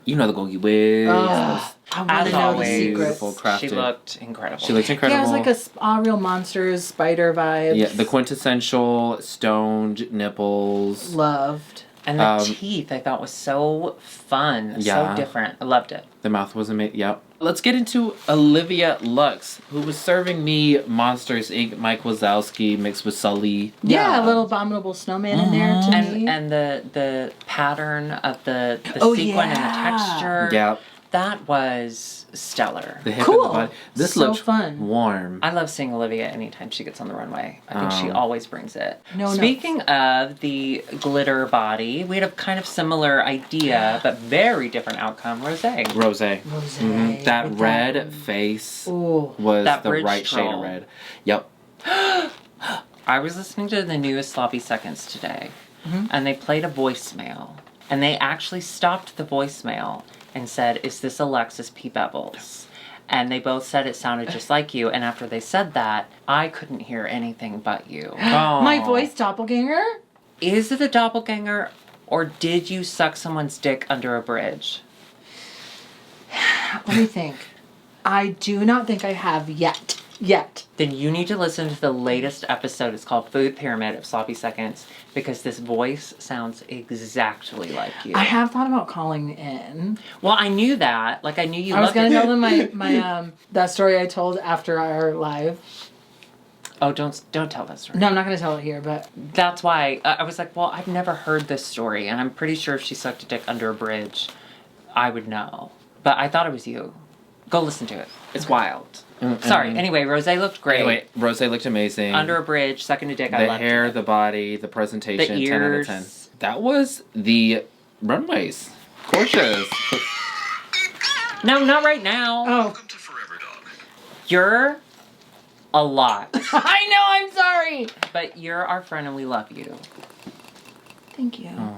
You know the Gogi wigs. I want to know the secrets. Crafted. She looked incredible. Yeah, it was like a Real Monsters spider vibes. Yeah, the quintessential stoned nipples. Loved. And the teeth I thought was so fun, so different. I loved it. The mouth was amazing. Yep. Let's get into Olivia Lux, who was serving me Monsters Inc. Mike Wazowski mixed with Sully. Yeah, a little abominable snowman in there to me. And the pattern of the sequin and the texture. Yep. That was stellar. The hip and the body. This so looks fun. Warm. I love seeing Olivia anytime she gets on the runway. I think she always brings it. Speaking of the glitter body, we had a kind of similar idea, but very different outcome. Rosé. Mm-hmm. That red face was that the right shade of red. Yep. I was listening to the newest Sloppy Seconds today, and they played a voicemail, and they actually stopped the voicemail and said, "Is this Alexis P. Bevels?" And they both said it sounded just like you. And after they said that, I couldn't hear anything but you. My voice doppelganger? Is it a doppelganger, or did you suck someone's dick under a bridge? Let me think. I do not think I have yet. Then you need to listen to the latest episode. It's called Food Pyramid of Sloppy Seconds, because this voice sounds exactly like you. I have thought about calling in. Well, I knew that. Like, I knew you I was loved going to it. tell them my that story I told after our live. Oh, don't tell that story. No, I'm not going to tell it here, but... That's why I was like, well, I've never heard this story, and I'm pretty sure if she sucked a dick under a bridge, I would know. But I thought it was you. Go listen to it. It's wild. Sorry. Anyway, Rosé looked great. Anyway, Rosé looked amazing. Under a bridge, sucking a dick, I loved it. The hair, the body, the presentation, the 10 out of 10. That was the runways. Gorgeous. No, not right now. Oh. Welcome to Forever Dog. You're a lot. I know, I'm sorry. But you're our friend and we love you. Thank you. Oh.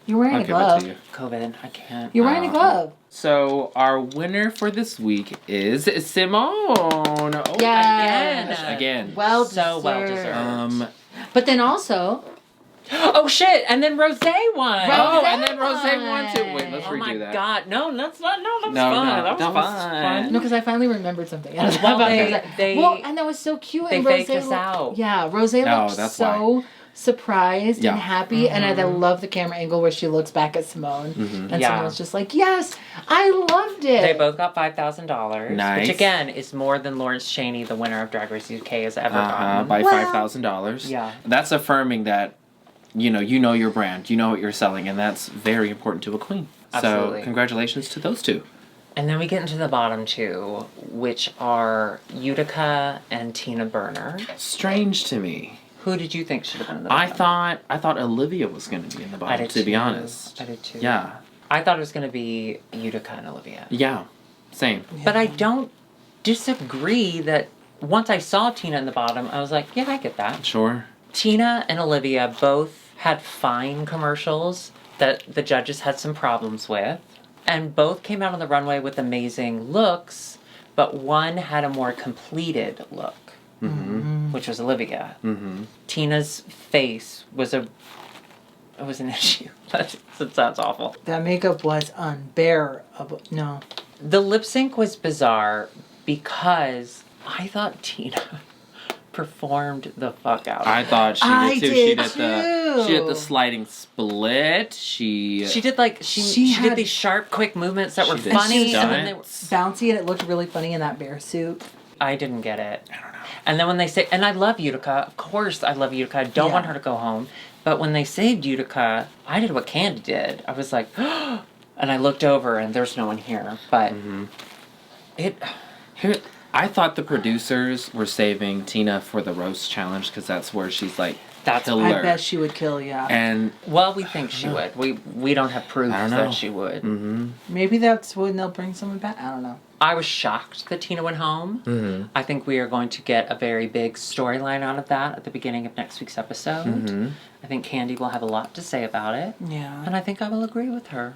You're wearing I'll a give glove. it to you. COVID, I can't. You're wearing a glove. So our winner for this week is Simone. Oh, Yeah. Again. Well So well deserved. deserved. But then also... Oh shit! And then Rosé won. Oh, and then Rosé won too. Wait, let's Oh redo my that. god! No, that's not. No, that was No, fun. no, that was fun. No, because I finally remembered something. Well, and that was so cute. they and faked Rosé us out. Yeah, Rosé No, looked that's so surprised and happy, and I Mm-hmm. love the camera angle where she looks back at Simone, and Yeah. Simone's just like, "Yes, I loved it." They both got $5,000, Nice. which again is more than Lawrence Chaney, the winner of Drag Race UK, has ever gotten. By Well, $5,000. Yeah. That's affirming that, you know your brand, you know what you're selling, and that's very important to a queen. Absolutely. So congratulations to those two. And then we get into the bottom two, which are Utica and Tina Burner. Strange to me. Who did you think should have been in the bottom? I thought Olivia was going to be in the I bottom, did to be too. honest. I did too. Yeah. I thought it was going to be Utica and Olivia. Yeah. Same. But I don't disagree that once I saw Tina in the bottom, I was like, yeah, I get that. Sure. Tina and Olivia both had fine commercials that the judges had some problems with. And both came out on the runway with amazing looks, but one had a more completed look, which was Olivia. Tina's face was an issue. That sounds awful. That makeup was unbearable. No. The lip sync was bizarre because I thought Tina performed the fuck out. I thought she I did too. did She did the sliding split. She did like she did these sharp, quick movements that were did funny, and stunts. then they were. Bouncy, and it looked really funny in that bear suit. I didn't get it. I don't know. And then when they say, and I love Utica, of course I love Utica. I don't want her to go home. But when they saved Utica, I did what Candy did. I was like, and I looked over and there's no one here. But I thought the producers were saving Tina for the roast challenge because that's where she's like, That's killer. I bet she would kill, yeah. And well, we think she would. We don't have proof that she would. Maybe that's when they'll bring someone back. I don't know. I was shocked that Tina went home. I think we are going to get a very big storyline out of that at the beginning of next week's episode. I think Candy will have a lot to say about it. Yeah. And I think I will agree with her.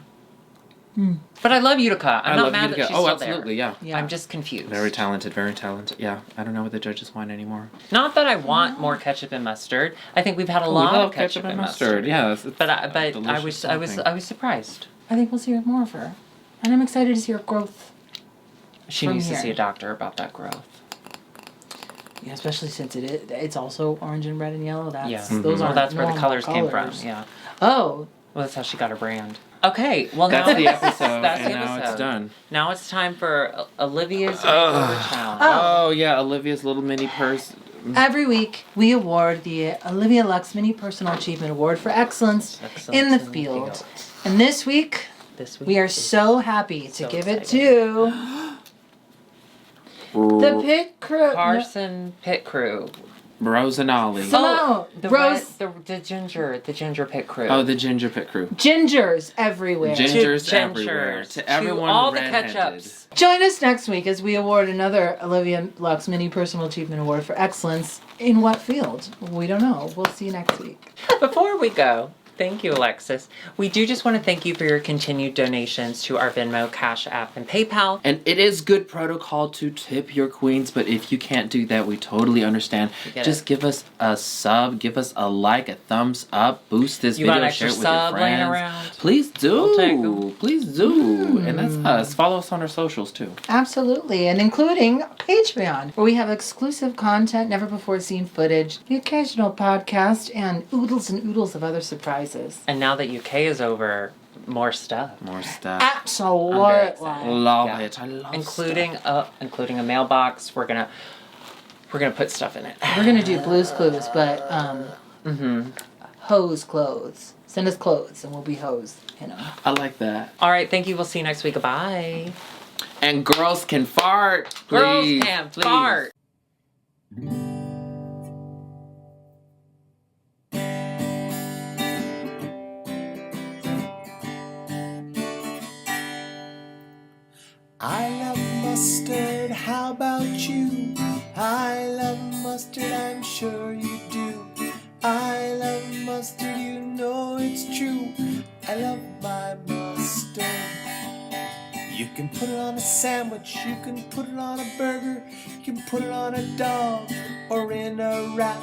But I love Utica. I'm not mad that she's still absolutely, there. yeah. I'm just confused. Very talented, very talented. Yeah, I don't know what the judges want anymore. Not that I want more ketchup and mustard. I think we've had a lot of ketchup and mustard. Yeah, But I was surprised. I think we'll see more of her. And I'm excited to see her growth. She needs to see a doctor about that growth. Yeah, especially since it's also orange and red and yellow. That's Those aren't that's where the normal colors came from. Yeah. Oh. Well, that's how she got her brand. Okay, well that's now the episode, that's and the now episode. it's done. Now it's time for Olivia's Makeover Challenge. Oh yeah, Olivia's little mini purse. Every week, we award the Olivia Lux Mini Personal Achievement Award for excellence in the field. And this week, we are so happy to give it to the pit crew. Carson Pit Crew. Rose and Ollie. The ginger pit crew. Oh, the ginger pit crew. Gingers everywhere. Gingers everywhere. To everyone all the red-handed. ketchups. Join us next week as we award another Olivia Lux Mini Personal Achievement Award for excellence in what field? We don't know. We'll see you next week. Before we go, thank you, Alexis. We do just want to thank you for your continued donations to our Venmo, CashApp, and PayPal. And it is good protocol to tip your queens, but if you can't do that, we totally understand. Just give us a sub, give us a like, a thumbs up, boost this video, share it with your friends. Please do. Please do. And that's us. Follow us on our socials too. Absolutely. And including Patreon, where we have exclusive content, never before seen footage, the occasional podcast, and oodles and oodles of other surprises. And now that UK is over, more stuff. More stuff. Absolutely. Love it. I love including a mailbox. We're gonna put stuff in it. We're gonna do Blue's Clues, but hose clothes. Send us clothes, and we'll be hosed. You know. I like that. All right, thank you. We'll see you next week. Bye. And girls can fart. Girls can fart. I love mustard, how about you? I love mustard, I'm sure you do. I love mustard, you know it's true. I love my mustard. You can put it on a sandwich, you can put it on a burger, you can put it on a dog or in a wrap.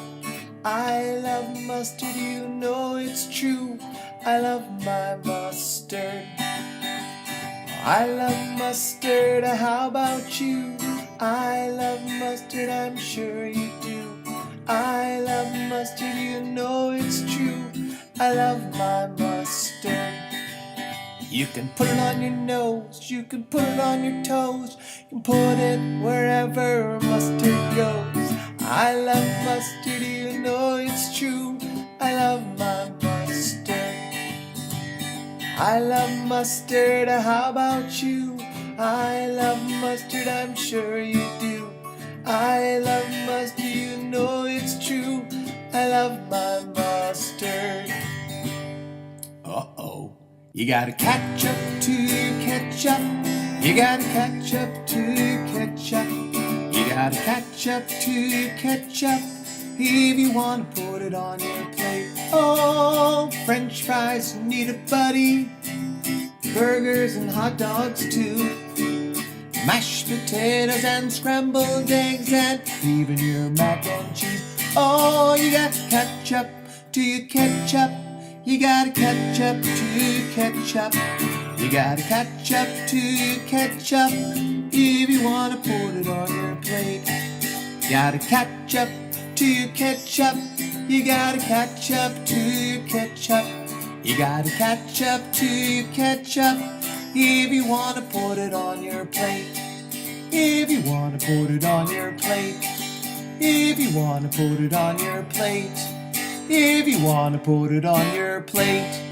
I love mustard, you know it's true. I love my mustard. I love mustard, how about you? I love mustard, I'm sure you do. I love mustard, you know it's true. I love my mustard. You can put it on your nose, you can put it on your toes, you can put it wherever mustard goes. I love mustard, you know it's true. I love my mustard. I love mustard, how about you? I love mustard, I'm sure you do. I love mustard, you know it's true. I love my mustard. Uh-oh. You gotta catch up to your ketchup. You gotta catch up to your ketchup. You gotta catch up to your ketchup if you wanna put it on your plate. Oh, French fries need a buddy, burgers and hot dogs too, mashed potatoes and scrambled eggs and even your mac and cheese. Oh, you got to catch up to your ketchup. You gotta catch up to your ketchup. You gotta catch up to your ketchup if you wanna put it on your plate. You gotta catch up to your ketchup. You gotta catch up to your ketchup. You gotta catch up to your ketchup if you wanna put it on your plate. If you wanna put it on your plate. If you wanna put it on your plate. If you wanna put it on your plate.